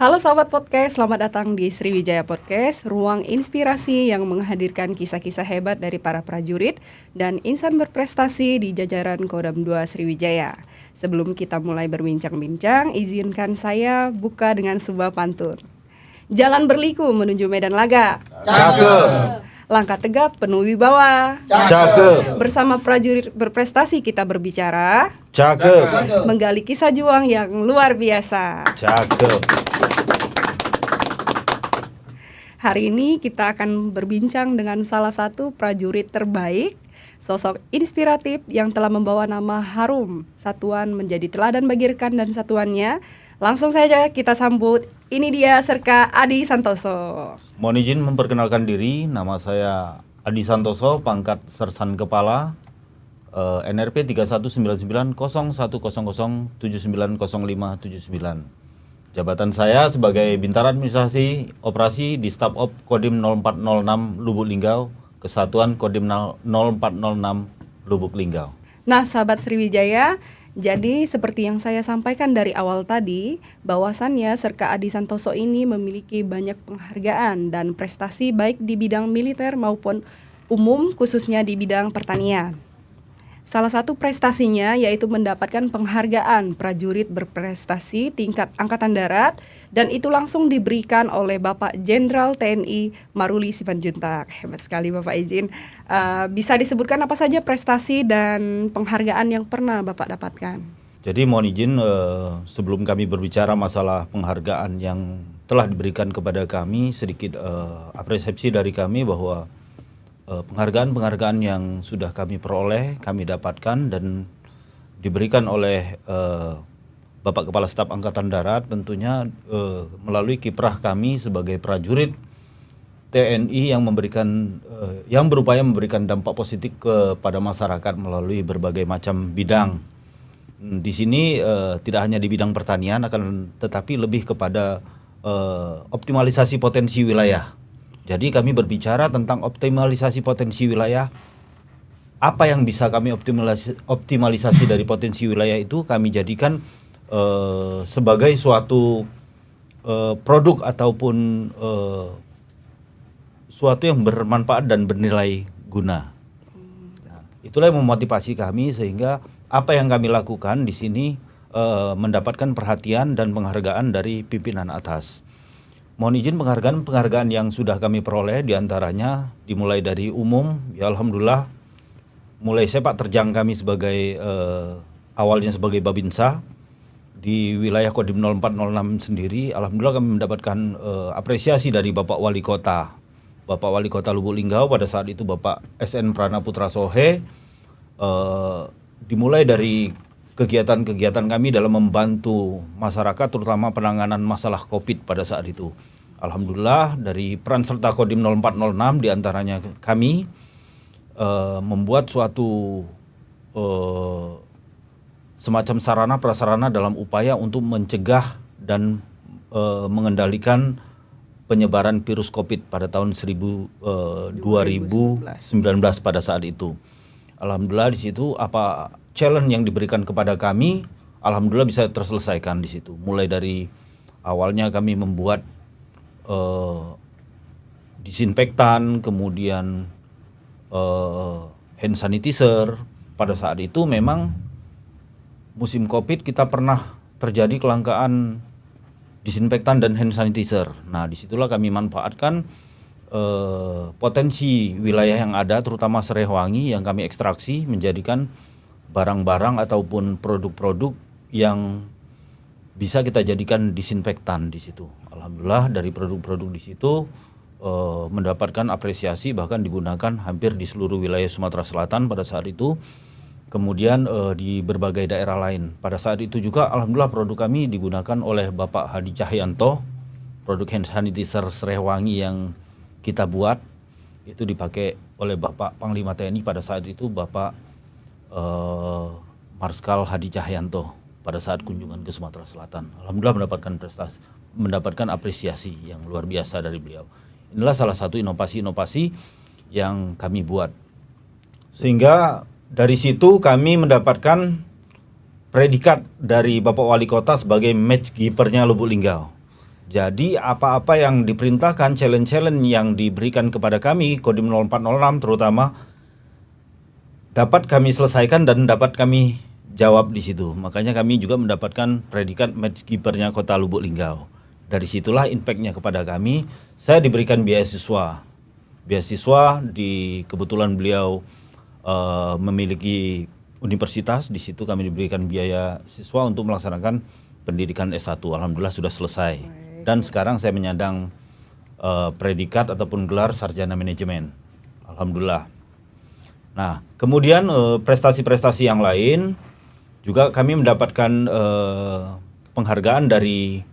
Halo sahabat podcast, selamat datang di Sriwijaya Podcast, ruang inspirasi yang menghadirkan kisah-kisah hebat dari para prajurit dan insan berprestasi di jajaran Kodam 2 Sriwijaya. Sebelum kita mulai berbincang-bincang, izinkan saya buka dengan sebuah pantun. Jalan berliku menuju medan laga. Cakep. Langkah tegap penuh wibawa. Cakep. Bersama prajurit berprestasi kita berbicara, Cakep. menggali kisah juang yang luar biasa. Cakep. Hari ini kita akan berbincang dengan salah satu prajurit terbaik, sosok inspiratif yang telah membawa nama harum satuan menjadi teladan bagi rekan dan satuannya. Langsung saja kita sambut, ini dia Serka Adi Santoso. Mohon izin memperkenalkan diri, nama saya Adi Santoso, pangkat Sersan Kepala, NRP 31990100790579. Jabatan saya sebagai Bintara Administrasi Operasi di Staf Op Kodim 0406 Lubuk Linggau, Kesatuan Kodim 0406 Lubuk Linggau. Nah, sahabat Sriwijaya, jadi seperti yang saya sampaikan dari awal tadi, bahwasannya Serka Adi Santoso ini memiliki banyak penghargaan dan prestasi baik di bidang militer maupun umum, khususnya di bidang pertanian. Salah satu prestasinya yaitu mendapatkan penghargaan prajurit berprestasi tingkat Angkatan Darat, dan itu langsung diberikan oleh Bapak Jenderal TNI Maruli Simanjuntak. Hebat sekali Bapak izin. Bisa disebutkan apa saja prestasi dan penghargaan yang pernah Bapak dapatkan? Jadi mohon izin sebelum kami berbicara masalah penghargaan yang telah diberikan kepada kami, sedikit apresiasi dari kami bahwa penghargaan-penghargaan yang sudah kami peroleh, kami dapatkan dan diberikan oleh Bapak Kepala Staf Angkatan Darat tentunya melalui kiprah kami sebagai prajurit TNI yang memberikan yang berupaya memberikan dampak positif kepada masyarakat melalui berbagai macam bidang. Di sini tidak hanya di bidang pertanian, akan tetapi lebih kepada optimalisasi potensi wilayah. Jadi kami berbicara tentang optimalisasi potensi wilayah. Apa yang bisa kami optimalisasi dari potensi wilayah itu kami jadikan sebagai suatu produk ataupun suatu yang bermanfaat dan bernilai guna. Nah, itulah yang memotivasi kami sehingga apa yang kami lakukan di sini mendapatkan perhatian dan penghargaan dari pimpinan atas. Mohon izin penghargaan yang sudah kami peroleh diantaranya dimulai dari umum, ya alhamdulillah mulai sepak terjang kami sebagai awalnya sebagai Babinsa di wilayah Kodim 0406 sendiri, alhamdulillah kami mendapatkan apresiasi dari Bapak Wali Kota Lubuk Linggau pada saat itu Bapak SN Prana Putra Sohe. Dimulai dari kegiatan-kegiatan kami dalam membantu masyarakat terutama penanganan masalah COVID pada saat itu. Alhamdulillah dari peran serta Kodim 0406 diantaranya kami membuat suatu semacam sarana prasarana dalam upaya untuk mencegah dan mengendalikan penyebaran virus COVID pada tahun 2019 pada saat itu. Alhamdulillah di situ apa challenge yang diberikan kepada kami, alhamdulillah bisa terselesaikan di situ. Mulai dari awalnya kami membuat disinfektan, kemudian hand sanitizer. Pada saat itu memang musim COVID kita pernah terjadi kelangkaan disinfektan dan hand sanitizer. Nah disitulah kami manfaatkan potensi wilayah yang ada, terutama Serewangi yang kami ekstraksi menjadikan barang-barang ataupun produk-produk yang bisa kita jadikan disinfektan di situ. Alhamdulillah dari produk-produk di situ mendapatkan apresiasi, bahkan digunakan hampir di seluruh wilayah Sumatera Selatan pada saat itu. Kemudian di berbagai daerah lain. Pada saat itu juga alhamdulillah produk kami digunakan oleh Bapak Hadi Cahyanto. Produk hand sanitizer Serewangi yang kita buat itu dipakai oleh Bapak Panglima TNI pada saat itu, Bapak Marskal Hadi Cahyanto pada saat kunjungan ke Sumatera Selatan. Alhamdulillah mendapatkan apresiasi yang luar biasa dari beliau. Inilah salah satu inovasi-inovasi yang kami buat. Sehingga dari situ kami mendapatkan predikat dari Bapak Wali Kota sebagai matchkeeper-nya Lubuk Linggau. Jadi apa-apa yang diperintahkan, challenge-challenge yang diberikan kepada kami, Kodim 0406 terutama, dapat kami selesaikan dan dapat kami jawab di situ. Makanya kami juga mendapatkan predikat matchkeeper-nya Kota Lubuk Linggau. Dari situlah impact-nya kepada kami. Saya diberikan beasiswa. Beasiswa kebetulan beliau memiliki universitas, di situ kami diberikan biaya siswa untuk melaksanakan pendidikan S1. Alhamdulillah sudah selesai. Dan sekarang saya menyandang predikat ataupun gelar sarjana manajemen. Alhamdulillah. Nah, kemudian prestasi-prestasi yang lain juga kami mendapatkan penghargaan dari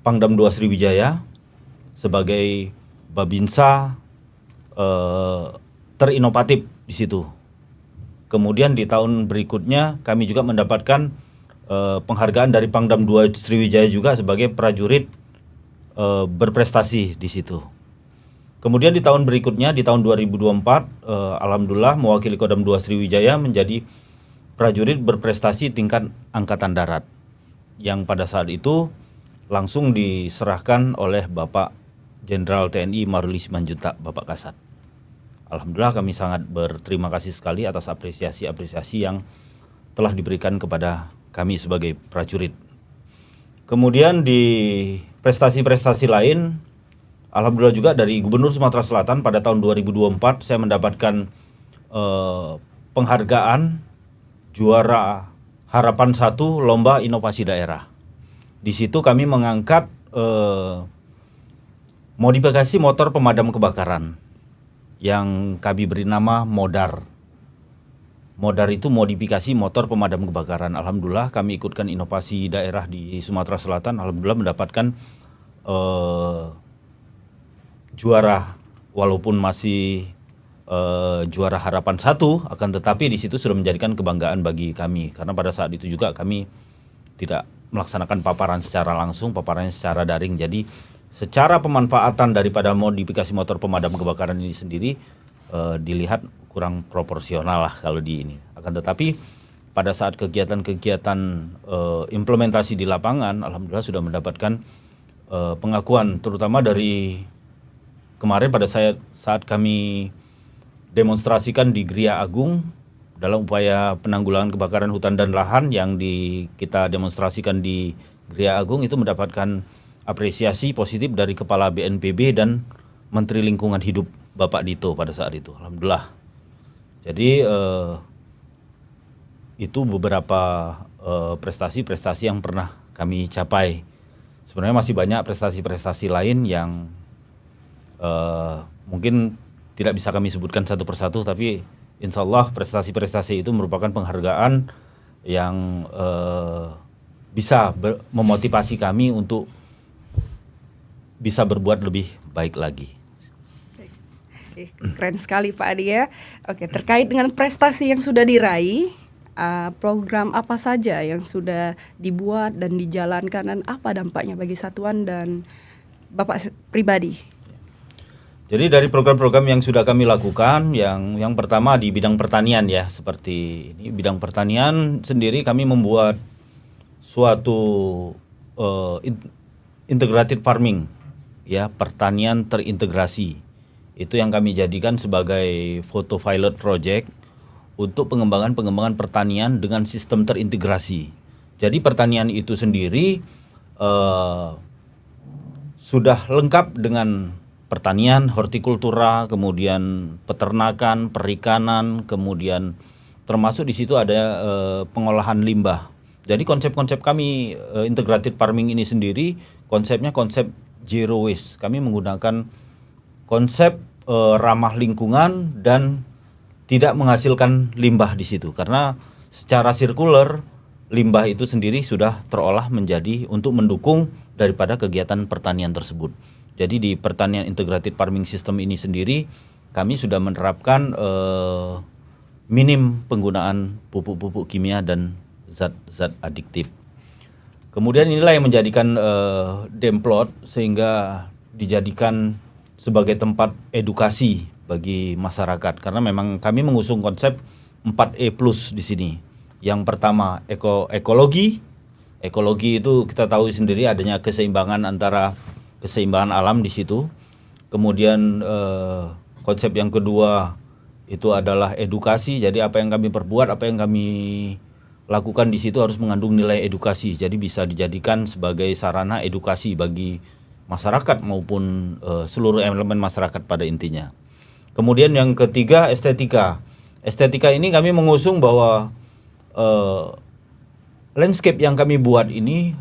Pangdam 2 Sriwijaya sebagai Babinsa terinovatif di situ. Kemudian di tahun berikutnya kami juga mendapatkan penghargaan dari Pangdam 2 Sriwijaya juga sebagai prajurit berprestasi di situ. Kemudian di tahun berikutnya, di tahun 2024, alhamdulillah mewakili Kodam 2 Sriwijaya menjadi prajurit berprestasi tingkat Angkatan Darat, yang pada saat itu langsung diserahkan oleh Bapak Jenderal TNI Maruli Simanjuntak, Bapak Kasat. Alhamdulillah kami sangat berterima kasih sekali atas apresiasi-apresiasi yang telah diberikan kepada kami sebagai prajurit. Kemudian di prestasi-prestasi lain, alhamdulillah juga dari Gubernur Sumatera Selatan pada tahun 2024 saya mendapatkan penghargaan juara Harapan 1 Lomba Inovasi Daerah. Di situ kami mengangkat modifikasi motor pemadam kebakaran yang kami beri nama Modar. Modar itu modifikasi motor pemadam kebakaran. Alhamdulillah kami ikutkan inovasi daerah di Sumatera Selatan. Alhamdulillah mendapatkan juara, walaupun masih juara Harapan 1, akan tetapi di situ sudah menjadikan kebanggaan bagi kami. Karena pada saat itu juga kami tidak melaksanakan paparan secara langsung, paparannya secara daring. Jadi secara pemanfaatan daripada modifikasi motor pemadam kebakaran ini sendiri dilihat kurang proporsional lah kalau di ini. Akan tetapi pada saat kegiatan-kegiatan implementasi di lapangan, alhamdulillah sudah mendapatkan pengakuan, terutama dari kemarin pada saat kami demonstrasikan di Gria Agung dalam upaya penanggulangan kebakaran hutan dan lahan yang kita demonstrasikan di Gria Agung, itu mendapatkan apresiasi positif dari Kepala BNPB dan Menteri Lingkungan Hidup Bapak Dito pada saat itu. Alhamdulillah. Jadi itu beberapa prestasi-prestasi yang pernah kami capai. Sebenarnya masih banyak prestasi-prestasi lain yang mungkin tidak bisa kami sebutkan satu persatu, tapi insya Allah prestasi-prestasi itu merupakan penghargaan yang bisa memotivasi kami untuk bisa berbuat lebih baik lagi. Keren sekali Pak Adi ya. Oke, terkait dengan prestasi yang sudah diraih, program apa saja yang sudah dibuat dan dijalankan dan apa dampaknya bagi satuan dan Bapak pribadi? Jadi dari program-program yang sudah kami lakukan, yang pertama di bidang pertanian ya, seperti ini bidang pertanian sendiri kami membuat suatu integrated farming ya, pertanian terintegrasi. Itu yang kami jadikan sebagai foto pilot project untuk pengembangan pertanian dengan sistem terintegrasi. Jadi pertanian itu sendiri sudah lengkap dengan pertanian, hortikultura, kemudian peternakan, perikanan, kemudian termasuk di situ ada pengolahan limbah. Jadi konsep-konsep kami integrated farming ini sendiri konsepnya konsep zero waste. Kami menggunakan konsep ramah lingkungan dan tidak menghasilkan limbah di situ, karena secara sirkuler limbah itu sendiri sudah terolah menjadi untuk mendukung daripada kegiatan pertanian tersebut. Jadi di pertanian integrated farming system ini sendiri kami sudah menerapkan minim penggunaan pupuk-pupuk kimia dan zat-zat adiktif. Kemudian inilah yang menjadikan Demplot sehingga dijadikan sebagai tempat edukasi bagi masyarakat, karena memang kami mengusung konsep 4E+ di sini. Yang pertama ekologi. Ekologi itu kita tahu sendiri adanya keseimbangan antara keseimbangan alam di situ. Kemudian konsep yang kedua itu adalah edukasi. Jadi apa yang kami perbuat, apa yang kami lakukan di situ harus mengandung nilai edukasi. Jadi bisa dijadikan sebagai sarana edukasi bagi masyarakat maupun seluruh elemen masyarakat pada intinya. Kemudian yang ketiga, estetika. Estetika ini kami mengusung bahwa landscape yang kami buat ini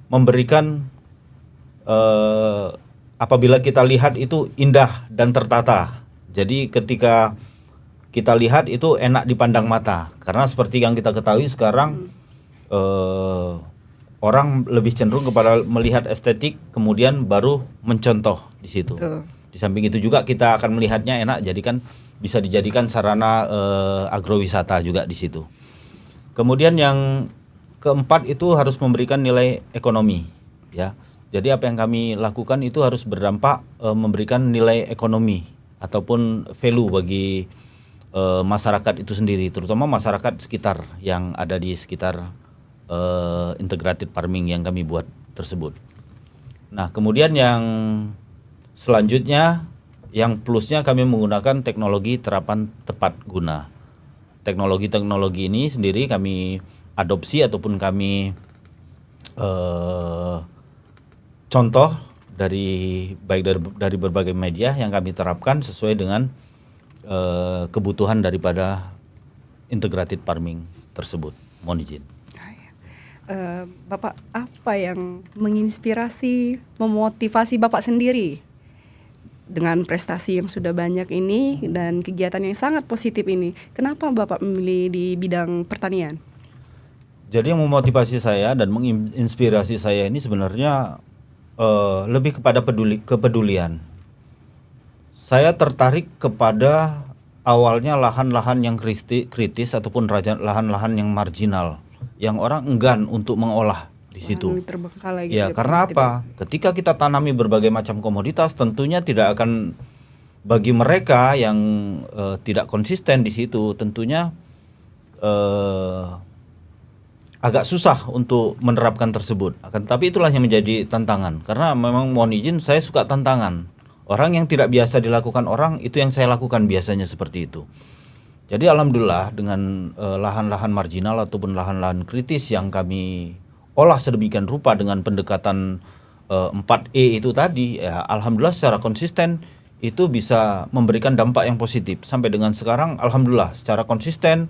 memberikan apabila kita lihat itu indah dan tertata. Jadi ketika kita lihat itu enak dipandang mata. Karena seperti yang kita ketahui sekarang orang lebih cenderung kepada melihat estetik kemudian baru mencontoh di situ. Di samping itu juga kita akan melihatnya enak, jadi kan bisa dijadikan sarana agrowisata juga di situ. Kemudian yang keempat itu harus memberikan nilai ekonomi, ya. Jadi apa yang kami lakukan itu harus berdampak memberikan nilai ekonomi ataupun value bagi masyarakat itu sendiri, terutama masyarakat sekitar yang ada di sekitar integrated farming yang kami buat tersebut. Nah, kemudian yang selanjutnya, yang plusnya kami menggunakan teknologi terapan tepat guna. Teknologi-teknologi ini sendiri kami adopsi ataupun kami contoh dari berbagai media yang kami terapkan sesuai dengan kebutuhan daripada integrated farming tersebut. Mohon izin. Bapak, apa yang menginspirasi, memotivasi Bapak sendiri dengan prestasi yang sudah banyak ini dan kegiatan yang sangat positif ini? Kenapa Bapak memilih di bidang pertanian? Jadi yang memotivasi saya dan menginspirasi saya ini sebenarnya lebih kepada kepedulian. Saya tertarik kepada awalnya lahan-lahan yang kritis ataupun lahan-lahan yang marginal, yang orang enggan untuk mengolah di situ. Terbengkalai ya, karena apa? Ketika kita tanami berbagai macam komoditas, tentunya tidak akan, bagi mereka yang tidak konsisten di situ, tentunya agak susah untuk menerapkan tersebut. Akan tetapi itulah yang menjadi tantangan. Karena memang mohon izin, saya suka tantangan. Orang yang tidak biasa dilakukan orang, itu yang saya lakukan biasanya seperti itu. Jadi alhamdulillah dengan lahan-lahan marginal ataupun lahan-lahan kritis yang kami olah sedemikian rupa dengan pendekatan 4E itu tadi, ya alhamdulillah secara konsisten itu bisa memberikan dampak yang positif. Sampai dengan sekarang alhamdulillah secara konsisten,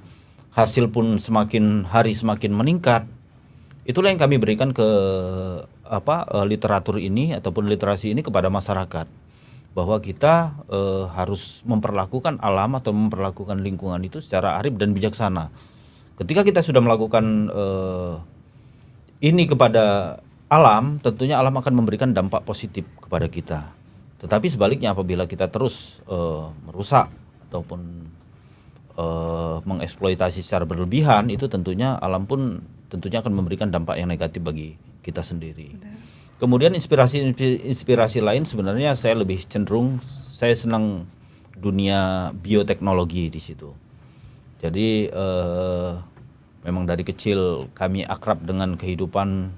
hasil pun semakin hari semakin meningkat. Itulah yang kami berikan ke literatur ini ataupun literasi ini kepada masyarakat, bahwa kita harus memperlakukan alam atau memperlakukan lingkungan itu secara arif dan bijaksana. Ketika kita sudah melakukan ini kepada alam, tentunya alam akan memberikan dampak positif kepada kita. Tetapi sebaliknya apabila kita terus merusak ataupun mengeksploitasi secara berlebihan, itu tentunya alam pun tentunya akan memberikan dampak yang negatif bagi kita sendiri. Kemudian inspirasi lain sebenarnya saya lebih cenderung, saya senang dunia bioteknologi di situ. Jadi memang dari kecil kami akrab dengan kehidupan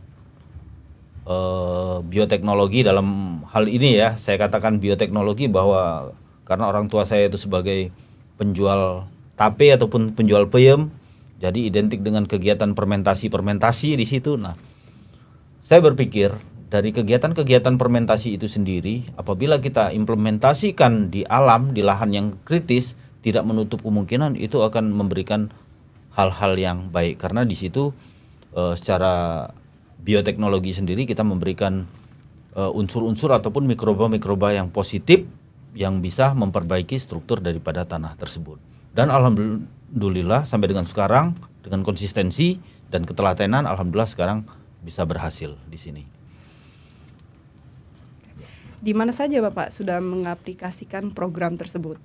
bioteknologi dalam hal ini ya. Saya katakan bioteknologi bahwa karena orang tua saya itu sebagai penjual tape ataupun penjual peyem, jadi identik dengan kegiatan fermentasi di situ. Nah, saya berpikir dari kegiatan-kegiatan fermentasi itu sendiri, apabila kita implementasikan di alam, di lahan yang kritis, tidak menutup kemungkinan itu akan memberikan hal-hal yang baik. Karena di situ secara bioteknologi sendiri kita memberikan unsur-unsur ataupun mikroba-mikroba yang positif yang bisa memperbaiki struktur daripada tanah tersebut. Dan alhamdulillah sampai dengan sekarang dengan konsistensi dan ketelatenan, alhamdulillah sekarang bisa berhasil di sini. Di mana saja Bapak sudah mengaplikasikan program tersebut?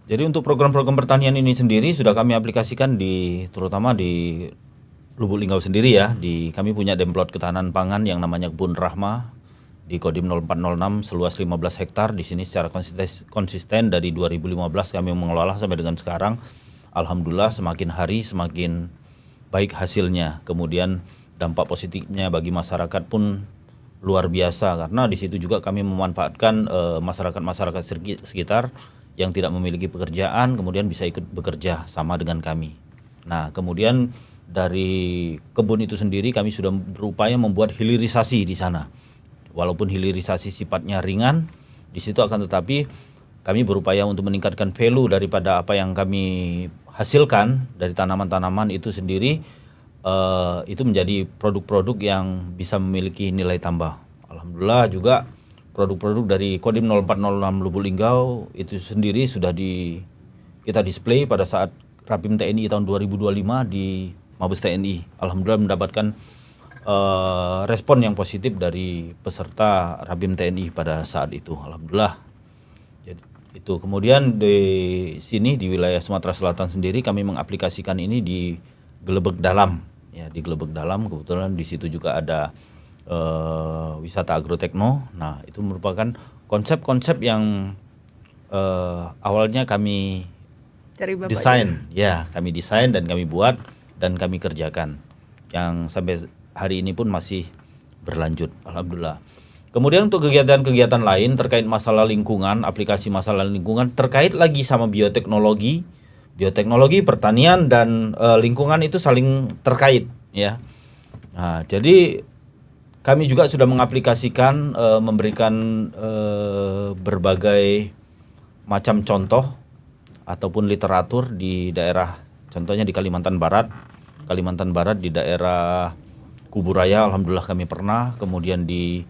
Jadi untuk program-program pertanian ini sendiri sudah kami aplikasikan terutama di Lubuk Linggau sendiri ya. Kami punya demplot ketahanan pangan yang namanya Kebun Rahma di Kodim 0406 seluas 15 hektar. Di sini secara konsisten dari 2015 kami mengelola sampai dengan sekarang. Alhamdulillah semakin hari semakin baik hasilnya. Kemudian dampak positifnya bagi masyarakat pun luar biasa, karena di situ juga kami memanfaatkan masyarakat-masyarakat sekitar yang tidak memiliki pekerjaan kemudian bisa ikut bekerja sama dengan kami. Nah, kemudian dari kebun itu sendiri kami sudah berupaya membuat hilirisasi di sana. Walaupun hilirisasi sifatnya ringan, di situ akan tetapi kami berupaya untuk meningkatkan value daripada apa yang kami hasilkan dari tanaman-tanaman itu sendiri, itu menjadi produk-produk yang bisa memiliki nilai tambah. Alhamdulillah juga produk-produk dari Kodim 0406 Lubuk Linggau itu sendiri sudah kita display pada saat Rapim TNI tahun 2025 di Mabes TNI. Alhamdulillah mendapatkan respon yang positif dari peserta Rapim TNI pada saat itu. Alhamdulillah. Jadi itu kemudian di sini di wilayah Sumatera Selatan sendiri kami mengaplikasikan ini di Gelebeg Dalam. Ya, di Gelebeg Dalam kebetulan di situ juga ada wisata agrotekno. Nah, itu merupakan konsep-konsep yang awalnya kami desain, ya kami desain dan kami buat dan kami kerjakan, yang sampai hari ini pun masih berlanjut, alhamdulillah. Kemudian untuk kegiatan-kegiatan lain terkait masalah lingkungan, aplikasi masalah lingkungan terkait lagi sama bioteknologi, pertanian dan lingkungan itu saling terkait, ya. Nah, jadi kami juga sudah mengaplikasikan, memberikan berbagai macam contoh ataupun literatur di daerah, contohnya di Kalimantan Barat di daerah Kuburaya, alhamdulillah kami pernah, kemudian di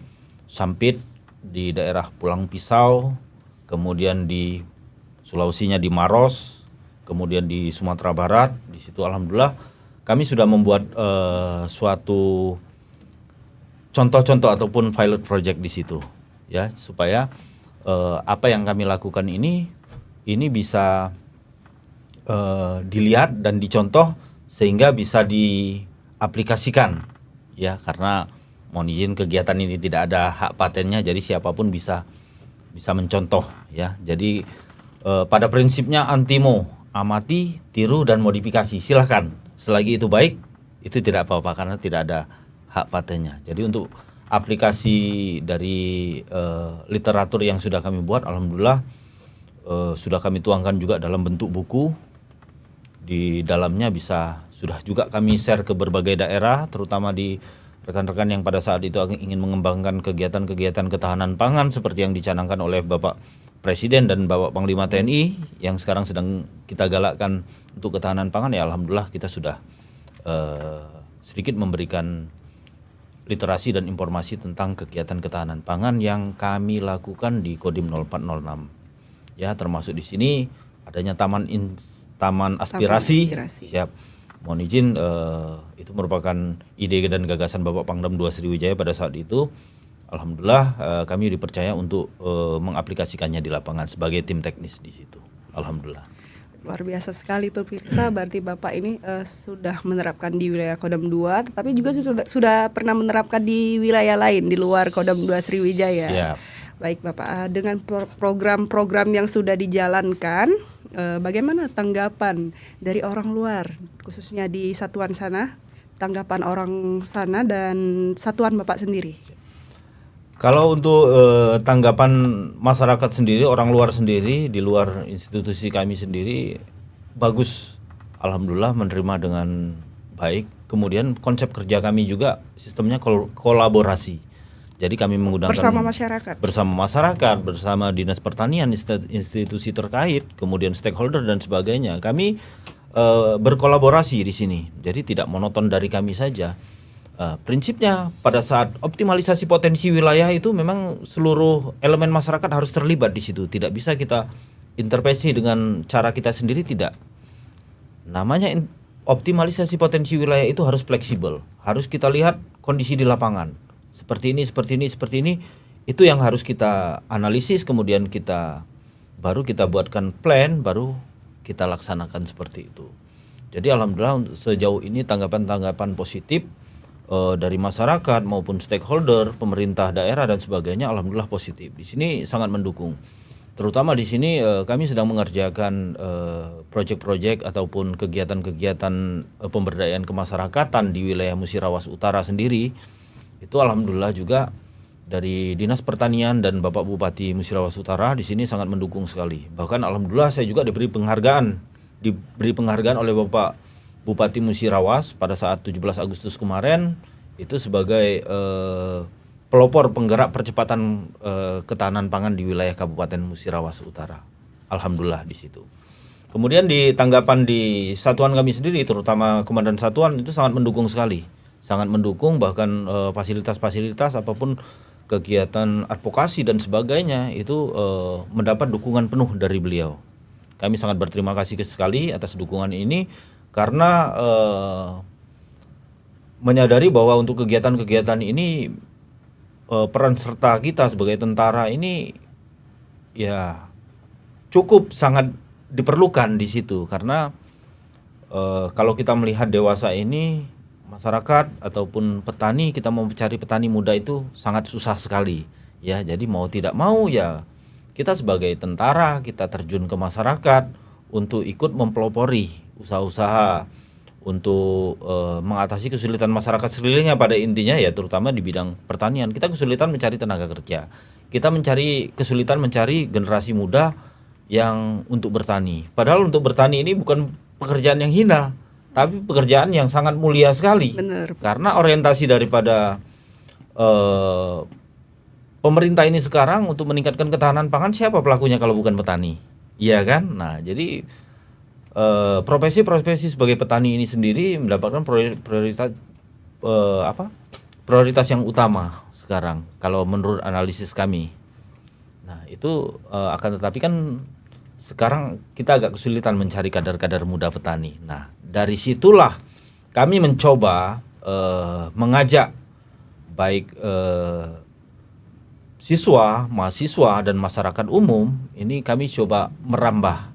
Sampit di daerah Pulang Pisau, kemudian di Sulawesinya di Maros, kemudian di Sumatera Barat, di situ alhamdulillah kami sudah membuat suatu contoh-contoh ataupun pilot project di situ, ya, supaya apa yang kami lakukan ini bisa dilihat dan dicontoh sehingga bisa diaplikasikan, ya, karena mohon izin kegiatan ini tidak ada hak patennya, jadi siapapun bisa mencontoh, ya. Jadi pada prinsipnya antimo, amati, tiru dan modifikasi, silahkan, selagi itu baik itu tidak apa-apa karena tidak ada hak patennya. Jadi untuk aplikasi dari literatur yang sudah kami buat, alhamdulillah sudah kami tuangkan juga dalam bentuk buku. Di dalamnya sudah juga kami share ke berbagai daerah, terutama di rekan-rekan yang pada saat itu ingin mengembangkan kegiatan-kegiatan ketahanan pangan seperti yang dicanangkan oleh Bapak Presiden dan Bapak Panglima TNI yang sekarang sedang kita galakkan untuk ketahanan pangan, ya alhamdulillah kita sudah sedikit memberikan literasi dan informasi tentang kegiatan ketahanan pangan yang kami lakukan di Kodim 0406. Ya, termasuk di sini adanya taman aspirasi. Siap. Mohon izin, itu merupakan ide dan gagasan Bapak Pangdam II Sriwijaya pada saat itu. Alhamdulillah kami dipercaya untuk mengaplikasikannya di lapangan sebagai tim teknis di situ. Alhamdulillah. Luar biasa sekali pemirsa, berarti Bapak ini sudah menerapkan di wilayah Kodam 2, tetapi juga sudah pernah menerapkan di wilayah lain di luar Kodam 2 Sriwijaya. Ya. Baik Bapak, dengan program-program yang sudah dijalankan, bagaimana tanggapan dari orang luar, khususnya di satuan sana, tanggapan orang sana dan satuan Bapak sendiri? Kalau untuk tanggapan masyarakat sendiri, orang luar sendiri, di luar institusi kami sendiri, bagus. Alhamdulillah menerima dengan baik. Kemudian konsep kerja kami juga sistemnya kolaborasi. Jadi kami menggunakan bersama masyarakat, bersama Dinas Pertanian, institusi terkait, kemudian stakeholder dan sebagainya. Kami berkolaborasi di sini. Jadi tidak monoton dari kami saja. Prinsipnya pada saat optimalisasi potensi wilayah itu memang seluruh elemen masyarakat harus terlibat di situ. Tidak bisa kita intervensi dengan cara kita sendiri, tidak. Namanya optimalisasi potensi wilayah itu harus fleksibel. Harus kita lihat kondisi di lapangan. Seperti ini. Itu yang harus kita analisis, kemudian baru kita buatkan plan, baru kita laksanakan seperti itu. Jadi alhamdulillah sejauh ini tanggapan-tanggapan positif dari masyarakat maupun stakeholder, pemerintah daerah dan sebagainya, alhamdulillah positif. Di sini sangat mendukung. Terutama di sini kami sedang mengerjakan proyek-proyek ataupun kegiatan-kegiatan pemberdayaan kemasyarakatan di wilayah Musirawas Utara sendiri. Itu alhamdulillah juga dari Dinas Pertanian dan Bapak Bupati Musirawas Utara di sini sangat mendukung sekali. Bahkan alhamdulillah saya juga diberi penghargaan oleh Bapak Bupati Musirawas pada saat 17 Agustus kemarin itu sebagai pelopor penggerak percepatan ketahanan pangan di wilayah Kabupaten Musirawas Utara. Alhamdulillah di situ. Kemudian di tanggapan di satuan kami sendiri, terutama Komandan Satuan itu sangat mendukung sekali, sangat mendukung, bahkan fasilitas-fasilitas apapun kegiatan advokasi dan sebagainya itu mendapat dukungan penuh dari beliau. Kami sangat berterima kasih sekali atas dukungan ini karena menyadari bahwa untuk kegiatan-kegiatan ini peran serta kita sebagai tentara ini ya cukup sangat diperlukan di situ karena kalau kita melihat dewasa ini masyarakat ataupun petani, kita mau mencari petani muda itu sangat susah sekali ya. Jadi mau tidak mau ya kita sebagai tentara kita terjun ke masyarakat untuk ikut mempelopori usaha-usaha untuk mengatasi kesulitan masyarakat sekelilingnya, pada intinya ya terutama di bidang pertanian. Kita kesulitan mencari tenaga kerja, kita kesulitan mencari generasi muda yang untuk bertani. Padahal untuk bertani ini bukan pekerjaan yang hina, tapi pekerjaan yang sangat mulia sekali. Benar. Karena orientasi daripada pemerintah ini sekarang untuk meningkatkan ketahanan pangan, siapa pelakunya kalau bukan petani? Iya kan? Nah, jadi profesi-profesi sebagai petani ini sendiri mendapatkan prioritas yang utama sekarang kalau menurut analisis kami. Nah, itu akan tetapi kan sekarang kita agak kesulitan mencari kadar-kadar muda petani. Nah, dari situlah kami mencoba mengajak baik siswa, mahasiswa dan masyarakat umum, ini kami coba merambah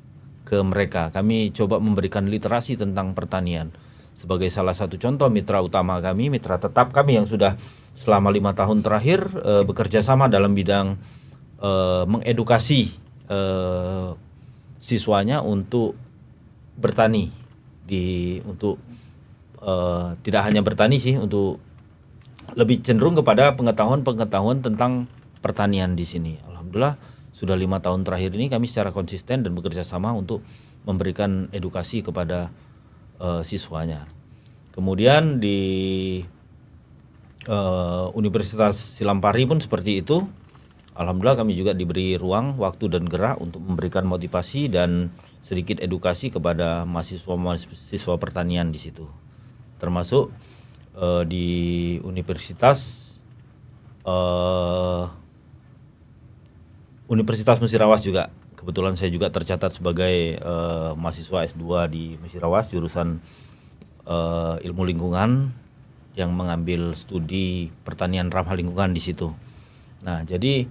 ke mereka. Kami coba memberikan literasi tentang pertanian. Sebagai salah satu contoh, mitra utama kami, mitra tetap kami yang sudah selama 5 tahun terakhir bekerja sama dalam bidang mengedukasi siswanya untuk bertani, untuk tidak hanya bertani sih, untuk lebih cenderung kepada pengetahuan tentang pertanian di sini. Alhamdulillah sudah 5 tahun terakhir ini kami secara konsisten dan bekerja sama untuk memberikan edukasi kepada siswanya. Kemudian di Universitas Silampari pun seperti itu. Alhamdulillah kami juga diberi ruang, waktu dan gerak untuk memberikan motivasi dan sedikit edukasi kepada mahasiswa pertanian di situ. Termasuk di Universitas Musirawas juga. Kebetulan saya juga tercatat sebagai mahasiswa S2 di Musirawas jurusan ilmu lingkungan yang mengambil studi pertanian ramah lingkungan di situ. Nah, jadi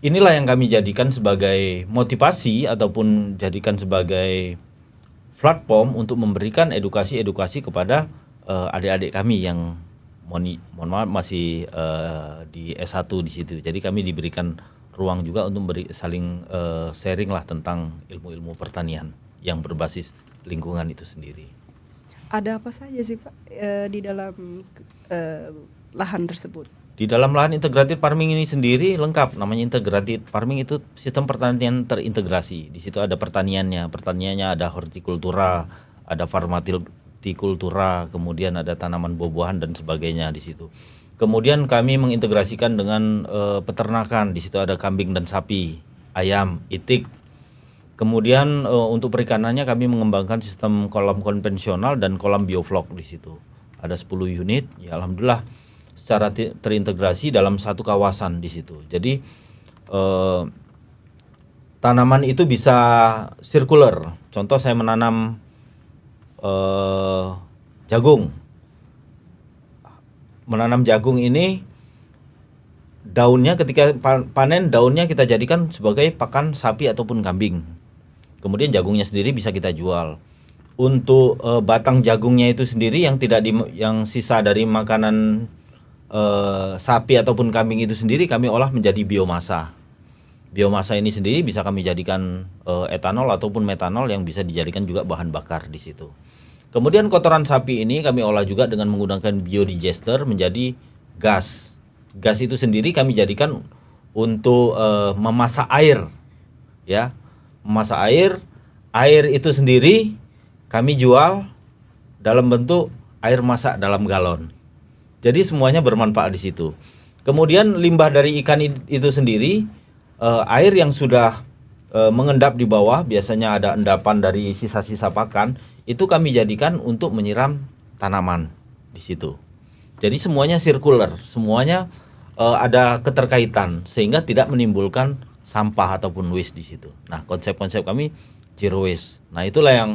inilah yang kami jadikan sebagai motivasi ataupun jadikan sebagai platform untuk memberikan edukasi kepada adik-adik kami yang mohon maaf masih di S1 di situ. Jadi kami diberikan ruang juga untuk saling sharing lah tentang ilmu-ilmu pertanian yang berbasis lingkungan itu sendiri. Ada apa saja sih Pak di dalam lahan tersebut? Di dalam lahan integrated farming ini sendiri lengkap, namanya integrated farming itu sistem pertanian terintegrasi. Di situ ada pertaniannya ada hortikultura, ada farmatikultura, kemudian ada tanaman buah-buahan dan sebagainya di situ. Kemudian kami mengintegrasikan dengan peternakan, di situ ada kambing dan sapi, ayam, itik. Kemudian untuk perikanannya kami mengembangkan sistem kolam konvensional dan kolam bioflok di situ. Ada 10 unit, ya alhamdulillah secara terintegrasi dalam satu kawasan di situ. Jadi tanaman itu bisa sirkuler. Contoh saya menanam jagung. Menanam jagung ini daunnya ketika panen, daunnya kita jadikan sebagai pakan sapi ataupun kambing. Kemudian jagungnya sendiri bisa kita jual. Untuk batang jagungnya itu sendiri yang yang sisa dari makanan sapi ataupun kambing itu sendiri kami olah menjadi biomasa. Biomasa ini sendiri bisa kami jadikan etanol ataupun metanol yang bisa dijadikan juga bahan bakar di situ. Kemudian kotoran sapi ini kami olah juga dengan menggunakan biodigester menjadi gas. gas itu sendiri kami jadikan untuk memasak air, ya, memasak air itu sendiri kami jual dalam bentuk air masak dalam galon. Jadi semuanya bermanfaat di situ. Kemudian limbah dari ikan itu sendiri, air yang sudah mengendap di bawah, biasanya ada endapan dari sisa-sisa pakan, itu kami jadikan untuk menyiram tanaman di situ. Jadi semuanya sirkular, semuanya ada keterkaitan sehingga tidak menimbulkan sampah ataupun waste di situ. Nah, konsep-konsep kami zero waste. Nah, itulah yang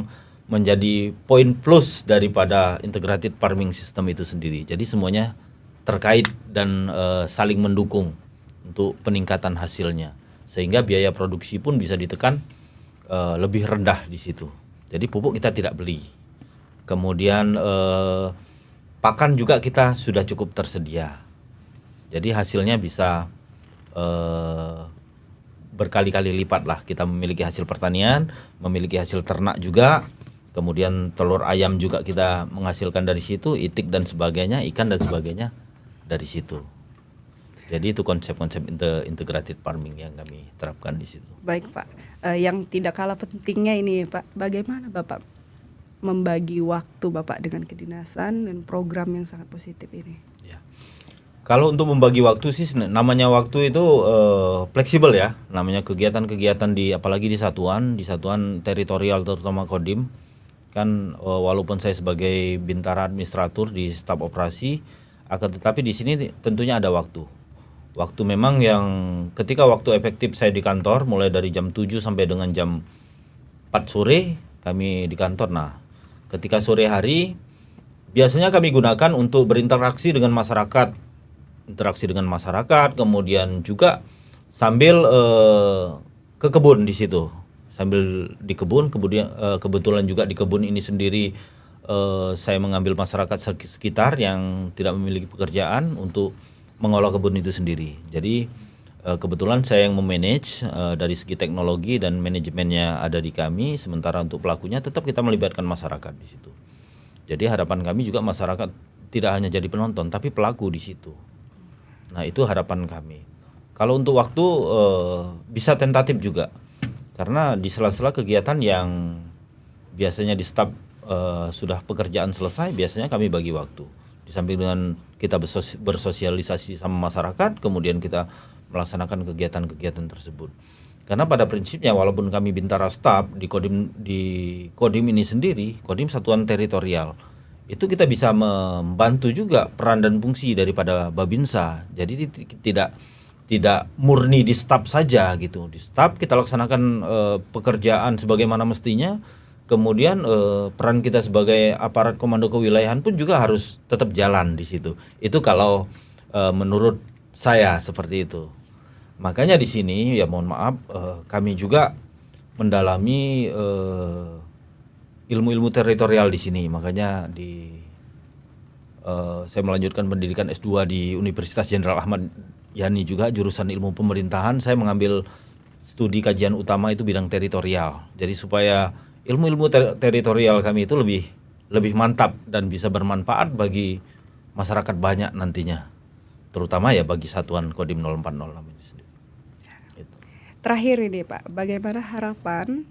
menjadi poin plus daripada integrated farming system itu sendiri. Jadi semuanya terkait dan saling mendukung untuk peningkatan hasilnya, sehingga biaya produksi pun bisa ditekan lebih rendah di situ. Jadi pupuk kita tidak beli. Kemudian pakan juga kita sudah cukup tersedia. Jadi hasilnya bisa berkali-kali lipat lah. Kita memiliki hasil pertanian, memiliki hasil ternak juga. Kemudian telur ayam juga kita menghasilkan dari situ, itik dan sebagainya, ikan dan sebagainya dari situ. Jadi itu konsep-konsep integrated farming yang kami terapkan di situ. Baik Pak, yang tidak kalah pentingnya ini Pak, bagaimana Bapak membagi waktu Bapak dengan kedinasan dan program yang sangat positif ini? Ya. Kalau untuk membagi waktu sih, namanya waktu itu fleksibel ya. Namanya kegiatan-kegiatan apalagi di satuan teritorial terutama Kodim. Kan walaupun saya sebagai bintara administratur di staf operasi, akan tetapi di sini tentunya ada waktu. Waktu memang yang ketika waktu efektif saya di kantor mulai dari jam 7 sampai dengan jam 4 sore kami di kantor. Nah, ketika sore hari biasanya kami gunakan untuk berinteraksi dengan masyarakat. Kemudian juga sambil ke kebun di situ. Sambil di kebun, kemudian kebetulan juga di kebun ini sendiri saya mengambil masyarakat sekitar yang tidak memiliki pekerjaan untuk mengolah kebun itu sendiri. Jadi kebetulan saya yang memanage dari segi teknologi dan manajemennya ada di kami, sementara untuk pelakunya tetap kita melibatkan masyarakat di situ. Jadi harapan kami juga masyarakat tidak hanya jadi penonton tapi pelaku di situ. Nah, itu harapan kami. Kalau untuk waktu bisa tentatif juga. Karena di sela-sela kegiatan yang biasanya di staf sudah pekerjaan selesai, biasanya kami bagi waktu. Di samping dengan kita bersosialisasi sama masyarakat, kemudian kita melaksanakan kegiatan-kegiatan tersebut. Karena pada prinsipnya walaupun kami bintara staf di Kodim ini sendiri, Kodim Satuan Teritorial, itu kita bisa membantu juga peran dan fungsi daripada Babinsa. Jadi tidak murni di staf saja gitu. Di staf kita laksanakan pekerjaan sebagaimana mestinya. Kemudian peran kita sebagai aparat komando kewilayahan pun juga harus tetap jalan di situ. Itu kalau menurut saya seperti itu. Makanya di sini ya mohon maaf kami juga mendalami ilmu-ilmu teritorial di sini. Makanya saya melanjutkan pendidikan S2 di Universitas Jenderal Ahmad Yani juga jurusan ilmu pemerintahan. Saya mengambil studi kajian utama itu bidang teritorial. Jadi supaya ilmu-ilmu teritorial kami itu lebih mantap dan bisa bermanfaat bagi masyarakat banyak nantinya. Terutama ya bagi satuan Kodim 0406 ini sendiri. Gitu. Terakhir ini Pak, bagaimana harapan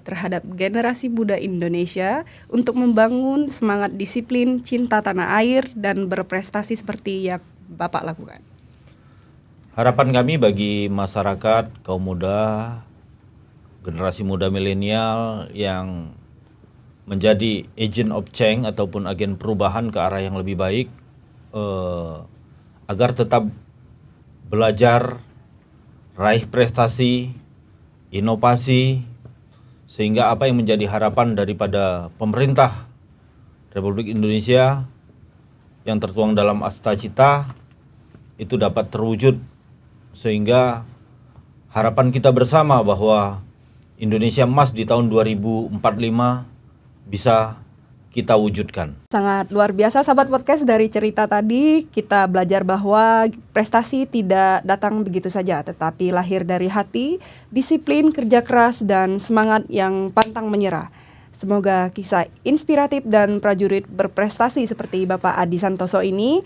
terhadap generasi muda Indonesia untuk membangun semangat disiplin, cinta tanah air dan berprestasi seperti yang Bapak lakukan? Harapan kami bagi masyarakat, kaum muda, generasi muda milenial yang menjadi agent of change ataupun agen perubahan ke arah yang lebih baik, agar tetap belajar, raih prestasi, inovasi, sehingga apa yang menjadi harapan daripada pemerintah Republik Indonesia yang tertuang dalam Asta Cita itu dapat terwujud, sehingga harapan kita bersama bahwa Indonesia emas di tahun 2045 bisa kita wujudkan. Sangat luar biasa sahabat podcast, dari cerita tadi kita belajar bahwa prestasi tidak datang begitu saja, tetapi lahir dari hati, disiplin, kerja keras, dan semangat yang pantang menyerah. Semoga kisah inspiratif dan prajurit berprestasi seperti Bapak Adi Santoso ini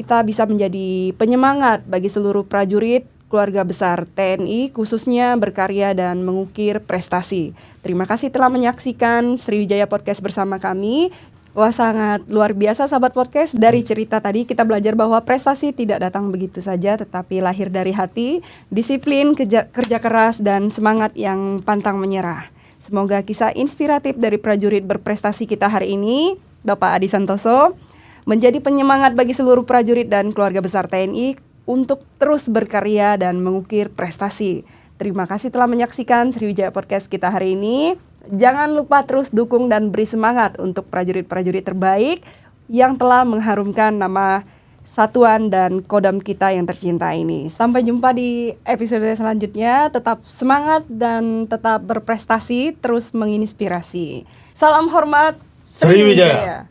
kita bisa menjadi penyemangat bagi seluruh prajurit keluarga besar TNI, khususnya berkarya dan mengukir prestasi. Terima kasih telah menyaksikan Sriwijaya Podcast bersama kami. Wah, sangat luar biasa sahabat podcast. Dari cerita tadi kita belajar bahwa prestasi tidak datang begitu saja, tetapi lahir dari hati, disiplin, kerja keras, dan semangat yang pantang menyerah. Semoga kisah inspiratif dari prajurit berprestasi kita hari ini, Bapak Adi Santoso, menjadi penyemangat bagi seluruh prajurit dan keluarga besar TNI untuk terus berkarya dan mengukir prestasi. Terima kasih telah menyaksikan Sriwijaya Podcast kita hari ini. Jangan lupa terus dukung dan beri semangat untuk prajurit-prajurit terbaik yang telah mengharumkan nama satuan dan kodam kita yang tercinta ini. Sampai jumpa di episode selanjutnya. Tetap semangat dan tetap berprestasi, terus menginspirasi. Salam hormat Sriwijaya.